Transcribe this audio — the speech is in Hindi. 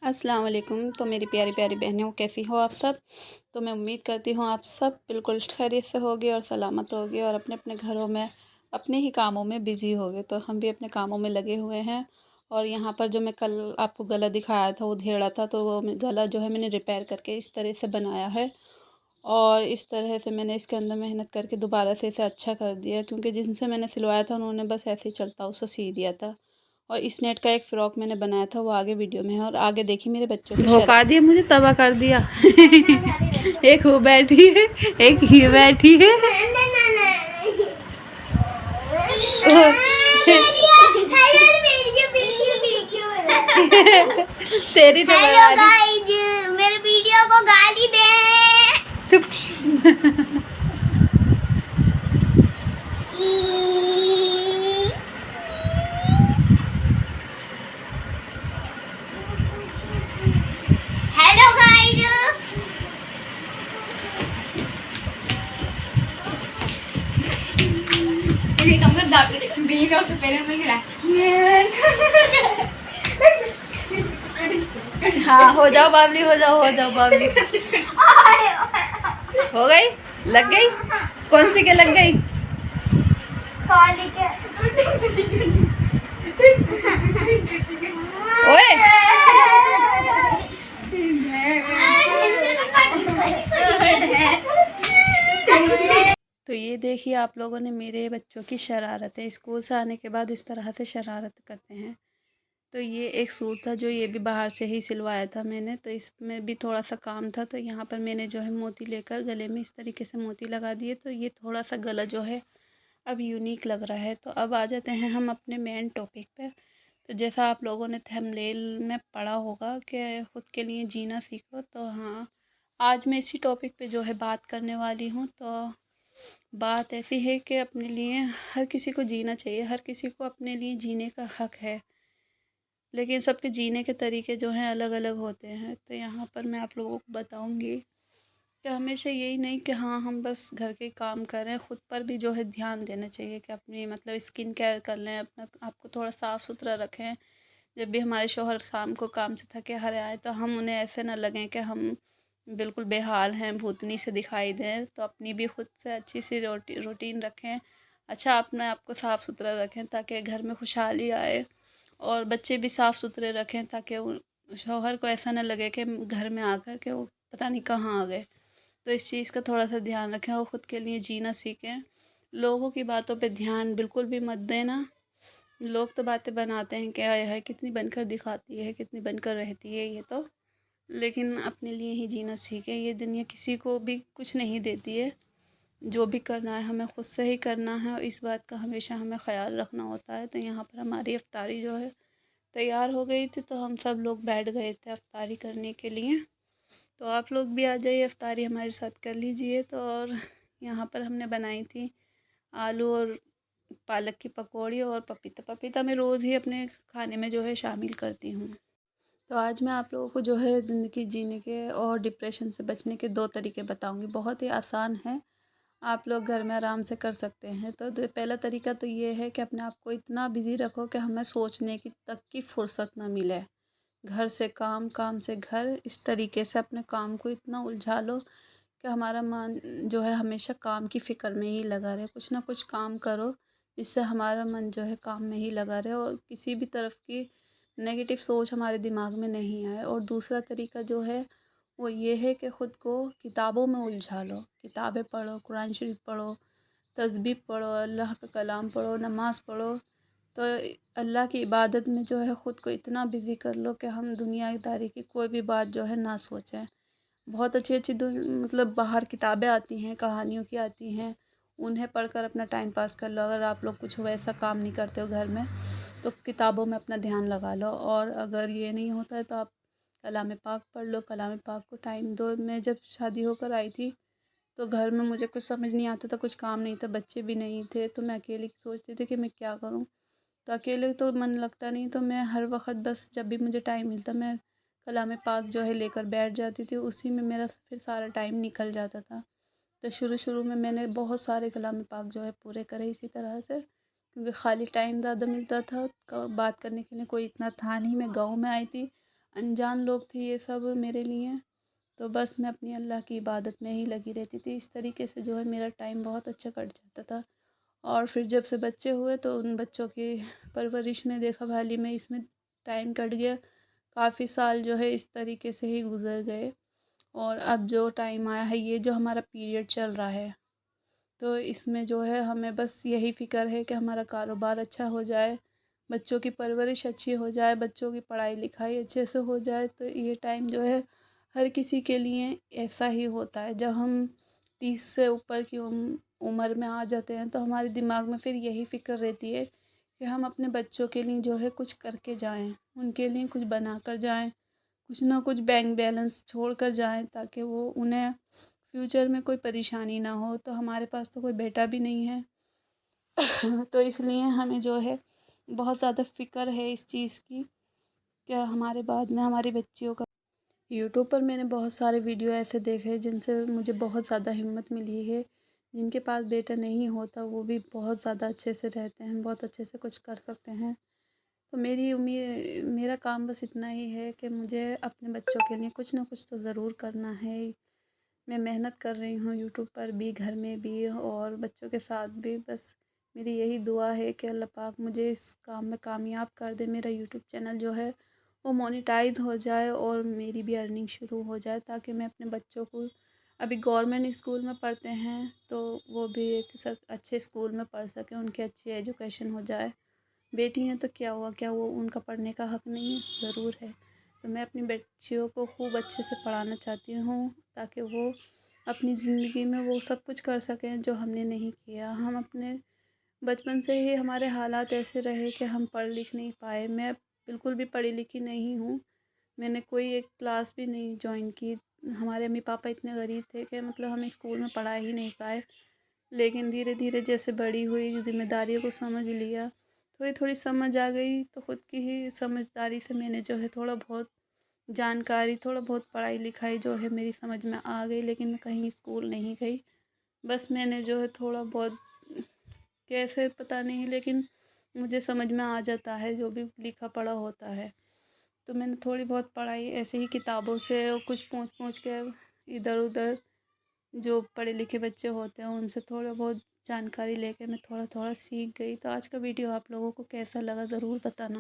अस्सलाम वालेकुम। तो मेरी प्यारी प्यारी बहनों, कैसी हो आप सब। तो मैं उम्मीद करती हूँ आप सब बिल्कुल खैरियत से होगे और सलामत होगे और अपने अपने घरों में अपने ही कामों में बिज़ी होगे। तो हम भी अपने कामों में लगे हुए हैं। और यहाँ पर जो मैं कल आपको गला दिखाया था, उधेड़ा था, तो वो गला जो है मैंने रिपेयर करके इस तरह से बनाया है। और इस तरह से मैंने इसके अंदर मेहनत करके दोबारा से इसे अच्छा कर दिया, क्योंकि जिनसे मैंने सिलवाया था उन्होंने बस ऐसे ही चलता उसे सी दिया था। और इस नेट का एक फ़्रॉक मैंने बनाया था, वो आगे वीडियो में है। और आगे देखिए मेरे बच्चों की भौंका दिया, मुझे तबाह कर दिया। एक वो बैठी है, एक ही बैठी है। तेरी तो मेरे वीडियो को गाली दे। चुप। Hello guys, ini kamu dapat bingung sepeda mengira. हाँ, हो जाओ बावली, हो जाओ बावली। हो गई, लग गई। कौन सी के लग गई? काली के। ओए, तो ये देखिए आप लोगों ने मेरे बच्चों की शरारतें। स्कूल से आने के बाद इस तरह से शरारत करते हैं। तो ये एक सूट था जो ये भी बाहर से ही सिलवाया था मैंने, तो इसमें भी थोड़ा सा काम था। तो यहाँ पर मैंने जो है मोती लेकर गले में इस तरीके से मोती लगा दिए, तो ये थोड़ा सा गला जो है अब यूनिक लग रहा है। तो अब आ जाते हैं हम अपने मेन टॉपिक पर। तो जैसा आप लोगों ने थंबनेल में पढ़ा होगा कि खुद के लिए जीना सीखो, तो हाँ, आज मैं इसी टॉपिक पे जो है बात करने वाली हूँ। तो बात ऐसी है कि अपने लिए हर किसी को जीना चाहिए, हर किसी को अपने लिए जीने का हक है, लेकिन सबके जीने के तरीके जो हैं अलग अलग होते हैं। तो यहाँ पर मैं आप लोगों को बताऊँगी कि हमेशा यही नहीं कि हाँ हम बस घर के काम करें, ख़ुद पर भी जो है ध्यान देना चाहिए कि अपनी मतलब स्किन केयर कर लें, अपना आपको थोड़ा साफ़ सुथरा रखें। जब भी हमारे शौहर शाम को काम से थके हारे आए, तो हम उन्हें ऐसे ना लगें कि हम बिल्कुल बेहाल हैं, भूतनी से दिखाई दें। तो अपनी भी खुद से अच्छी सी रूटीन रखें, अच्छा अपने आप को साफ़ सुथरा रखें, ताकि घर में खुशहाली आए। और बच्चे भी साफ़ सुथरे रखें, ताकि शौहर को ऐसा ना लगे कि घर में आकर के वो पता नहीं कहाँ आ गए। तो इस चीज़ का थोड़ा सा ध्यान रखें और ख़ुद के लिए जीना सीखें। लोगों की बातों पे ध्यान बिल्कुल भी मत देना। लोग तो बातें बनाते हैं, क्या है कितनी बनकर दिखाती है, कितनी बनकर रहती है ये तो, लेकिन अपने लिए ही जीना सीखें। ये दुनिया किसी को भी कुछ नहीं देती है। जो भी करना है हमें खुद से ही करना है, और इस बात का हमेशा हमें ख़याल रखना होता है। तो यहाँ पर हमारी इफ्तारी जो है तैयार हो गई थी, तो हम सब लोग बैठ गए थे इफ्तारी करने के लिए। तो आप लोग भी आ जाइए, इफ्तारी हमारे साथ कर लीजिए। तो और यहाँ पर हमने बनाई थी आलू और पालक की पकौड़ी और पपीता। पपीता मैं रोज़ ही अपने खाने में जो है शामिल करती हूँ। तो आज मैं आप लोगों को जो है ज़िंदगी जीने के और डिप्रेशन से बचने के 2 तरीके बताऊँगी। बहुत ही आसान है, आप लोग घर में आराम से कर सकते हैं। तो पहला तरीका तो ये है कि अपने आप को इतना बिज़ी रखो कि हमें सोचने की तक की फ़ुर्सत ना मिले। घर से काम, काम से घर, इस तरीके से अपने काम को इतना उलझा लो कि हमारा मन जो है हमेशा काम की फ़िक्र में ही लगा रहे। कुछ ना कुछ काम करो जिससे हमारा मन जो है काम में ही लगा रहे और किसी भी तरफ की नेगेटिव सोच हमारे दिमाग में नहीं आए। और दूसरा तरीका जो है वो ये है कि ख़ुद को किताबों में उलझा लो। किताबें पढ़ो, कुरान शरीफ पढ़ो, तस्बीह पढ़ो, अल्लाह का कलाम पढ़ो, नमाज़ पढ़ो। तो अल्लाह की इबादत में जो है ख़ुद को इतना बिज़ी कर लो कि हम दुनियादारी की कोई भी बात जो है ना सोचें। बहुत अच्छी अच्छी मतलब बाहर किताबें आती हैं, कहानियों की आती हैं, उन्हें पढ़कर अपना टाइम पास कर लो। अगर आप लोग कुछ वैसा काम नहीं करते हो घर में, तो किताबों में अपना ध्यान लगा लो। और अगर ये नहीं होता है तो आप कलाम पाक पढ़ लो, कलाम पाक को टाइम दो। मैं जब शादी होकर आई थी तो घर में मुझे कुछ समझ नहीं आता था, कुछ काम नहीं था, बच्चे भी नहीं थे, तो मैं अकेली सोचती थी कि मैं क्या करूं। तो अकेले तो मन लगता नहीं, तो मैं हर वक्त बस जब भी मुझे टाइम मिलता मैं कलाम पाक जो है लेकर बैठ जाती थी, उसी में मेरा फिर सारा टाइम निकल जाता था। तो शुरू शुरू में मैंने बहुत सारे कलाम पाक जो है पूरे करे इसी तरह से, क्योंकि ख़ाली टाइम ज़्यादा मिलता था, बात करने के लिए कोई इतना था नहीं। मैं गाँव में आई थी, अनजान लोग थे ये सब मेरे लिए। तो बस मैं अपनी अल्लाह की इबादत में ही लगी रहती थी। इस तरीके से जो है मेरा टाइम बहुत अच्छा कट जाता था। और फिर जब से बच्चे हुए तो उन बच्चों की परवरिश में, देखभाली में, इसमें टाइम कट गया। काफ़ी साल जो है इस तरीके से ही गुज़र गए। और अब जो टाइम आया है, ये जो हमारा पीरियड चल रहा है, तो इसमें जो है हमें बस यही फ़िक्र है कि हमारा कारोबार अच्छा हो जाए, बच्चों की परवरिश अच्छी हो जाए, बच्चों की पढ़ाई लिखाई अच्छे से हो जाए। तो ये टाइम जो है हर किसी के लिए ऐसा ही होता है। जब हम 30 से ऊपर की उम्र में आ जाते हैं तो हमारे दिमाग में फिर यही फ़िक्र रहती है कि हम अपने बच्चों के लिए जो है कुछ करके जाएं, उनके लिए कुछ बना कर जाएं, कुछ ना कुछ बैंक बैलेंस छोड़ कर जाएं, ताकि वो उन्हें फ्यूचर में कोई परेशानी ना हो। तो हमारे पास तो कोई बेटा भी नहीं है। तो इसलिए हमें जो है बहुत ज़्यादा फ़िक्र है इस चीज़ की, क्या हमारे बाद में हमारी बच्चियों का। यूट्यूब पर मैंने बहुत सारे वीडियो ऐसे देखे जिनसे मुझे बहुत ज़्यादा हिम्मत मिली है। जिनके पास बेटा नहीं होता वो भी बहुत ज़्यादा अच्छे से रहते हैं, बहुत अच्छे से कुछ कर सकते हैं। तो मेरी उम्मीद, मेरा काम बस इतना ही है कि मुझे अपने बच्चों के लिए कुछ ना कुछ तो ज़रूर करना है। मैं मेहनत कर रही हूँ यूट्यूब पर भी, घर में भी और बच्चों के साथ भी। बस मेरी यही दुआ है कि अल्लाह पाक मुझे इस काम में कामयाब कर दे। मेरा यूट्यूब चैनल जो है वो मोनेटाइज हो जाए और मेरी भी अर्निंग शुरू हो जाए, ताकि मैं अपने बच्चों को, अभी गवर्नमेंट स्कूल में पढ़ते हैं, तो वो भी एक अच्छे स्कूल में पढ़ सकें, उनकी अच्छी एजुकेशन हो जाए। बेटी हैं तो क्या हुआ, क्या वो उनका पढ़ने का हक़ नहीं है? ज़रूर है। तो मैं अपनी बच्चियों को खूब अच्छे से पढ़ाना चाहती हूँ, ताकि वो अपनी ज़िंदगी में वो सब कुछ कर सकें जो हमने नहीं किया। हम अपने बचपन से ही हमारे हालात ऐसे रहे कि हम पढ़ लिख नहीं पाए। मैं बिल्कुल भी पढ़ी लिखी नहीं हूँ। मैंने कोई एक क्लास भी नहीं जॉइन की। हमारे मम्मी पापा इतने गरीब थे कि मतलब हमें स्कूल में पढ़ा ही नहीं पाए। लेकिन धीरे धीरे जैसे बड़ी हुई, ज़िम्मेदारियों को समझ लिया, थोड़ी थोड़ी समझ आ गई, तो ख़ुद की ही समझदारी से मैंने जो है थोड़ा बहुत जानकारी, थोड़ा बहुत पढ़ाई लिखाई जो है मेरी समझ में आ गई। लेकिन मैं कहीं स्कूल नहीं गई। बस मैंने जो है थोड़ा बहुत, कैसे पता नहीं, लेकिन मुझे समझ में आ जाता है जो भी लिखा पढ़ा होता है। तो मैंने थोड़ी बहुत पढ़ाई ऐसे ही किताबों से और कुछ पूछ पूछ के, इधर उधर जो पढ़े लिखे बच्चे होते हैं उनसे थोड़ा बहुत जानकारी लेके मैं थोड़ा थोड़ा सीख गई। तो आज का वीडियो आप लोगों को कैसा लगा ज़रूर बताना।